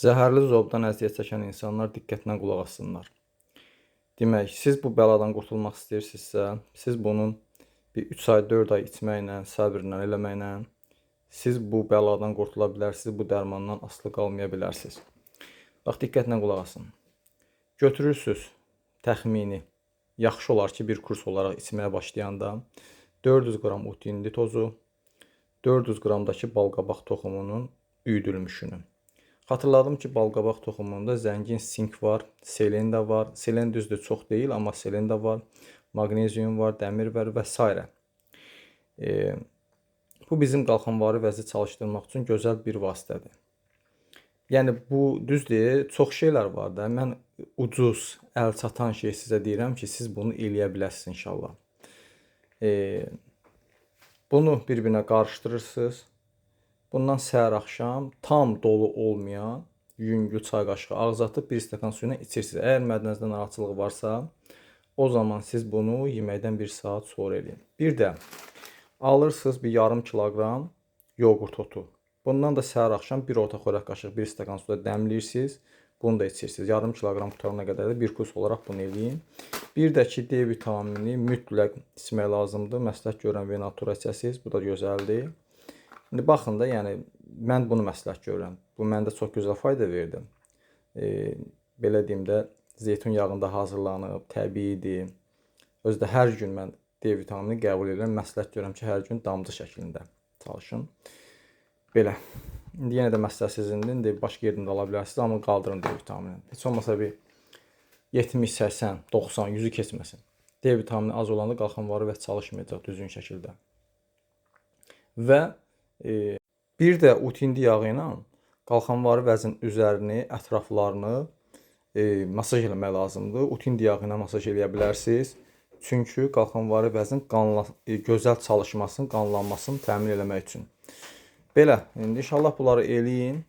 Zəhərli zobdan əziyyət çəkən insanlar diqqətlə qulaq assınlar. Demək, siz bu bəladan qurtulmaq istəyirsinizsə, siz bunun bir 3 ay, 4 ay içməklə, səbirlə eləməklə siz bu bəladan qurtula bilərsiniz, bu dərmandan asılı qalmaya bilərsiniz. Bax, diqqətlə qulaq asın. Götürürsünüz təxmini, yaxşı olar ki, bir kurs olaraq içməyə başlayanda 400 qram utindi tozu, 400 qramdakı balqabaq toxumunun üyüdülmüşünü. Xatırladım ki, balqabaq toxumunda zəngin sink var, selen də var. Selen düzdür, çox deyil, amma selen də var. Maqnezium var, dəmir var və s. Bu bizim qalxanvari vəzi çalışdırmaq üçün gözəl bir vasitədir. Yəni, bu düzdür, çox şeylər var da. Mən ucuz, əl çatan şey sizə deyirəm ki, siz bunu eləyə biləsiniz inşallah. Bunu bir-birinə qarışdırırsınız. Bundan səhər axşam tam dolu olmayan yüngül çay qaşığı ağza atıb bir stəkan suyuna içirsiniz. Əgər mədənizdə narahatçılıq varsa, o zaman siz bunu yeməkdən 1 saat sonra eləyin. Bir də alırsınız bir yarım kiloqram yoğurt otu. Bundan da səhər axşam bir orta xörək qaşığı bir stəkan suda dəmləyirsiniz. Bunu da içirsiniz. Yarım kiloqram qutarına qədər də bir kurs olaraq bunu eləyin. Bir də ki, D vitamini mütləq içmək lazımdır. Məsləhət görürəm Venatura içəsiniz. Bu da gözəldir. İndi baxın da, yəni mən bunu məsləhət görürəm. Bu məndə çox gözəl fayda verdi. Belə deyim də, zeytun yağında hazırlanıb, təbiidir. Özdə hər gün mən D vitamini qəbul edirəm. Məsləhət görürəm ki, hər gün damcı şəklində çalışın. Belə. İndi yenə də məsləhət sizindir. İndi başqa yerdən də ala bilərsiniz, amma qaldırın D vitamini. Heç olmasa bir 70, 80, 90, 100-ü keçməsin. D vitamini az olanda qalxanvari vəz çalışmayacaq düzgün şəkildə. Və bir də utindi yağı ilə qalxanvari vəzin üzərini, ətraflarını masaj eləmək lazımdır. Utindi yağı ilə masaj eləyə bilərsiniz. Çünki qalxanvari vəzin gözəl çalışmasını, qanlanmasını təmin eləmək üçün. Belə, indi inşallah bunları eləyin.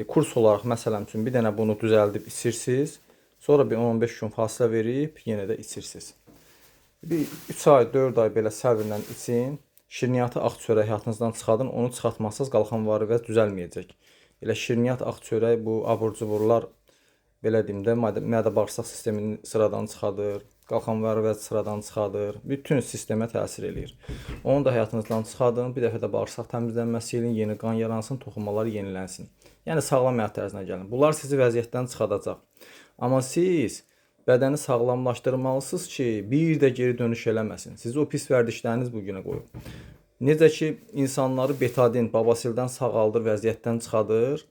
Kurs olaraq məsələn üçün bir dənə bunu düzəldib içirsiniz. Sonra bir 10-15 gün fasilə verib yenə də içirsiniz. Bir 3 ay, 4 ay belə səbirlə için. Şirniyyatı ağ çörək həyatınızdan çıxadın, onu çıxartmazsınız qalxanvari vəz düzəlməyəcək. Elə şirniyyat, ağ çörək, bu abur-cuburlar, belə deyim də, mədə-bağırsaq sistemini sıradan çıxadır, qalxanvari vəz sıradan çıxadır, bütün sistemə təsir eləyir. Onu da həyatınızdan çıxadın, bir dəfə də bağırsaq təmizlənməsi elin, yeni qan yaransın, toxunmalar yenilənsin. Yəni, sağlam həyat tərzinə gəlin. Bunlar sizi vəziyyətdən çıxadacaq. Amma siz bədəni sağlamlaşdırmalısınız ki, bir də geri dönüş eləməsin. Sizi o pis vərdişləriniz bugünə qoyub. Necə ki, insanları betadin, babasildən sağaldır, vəziyyətdən çıxadır.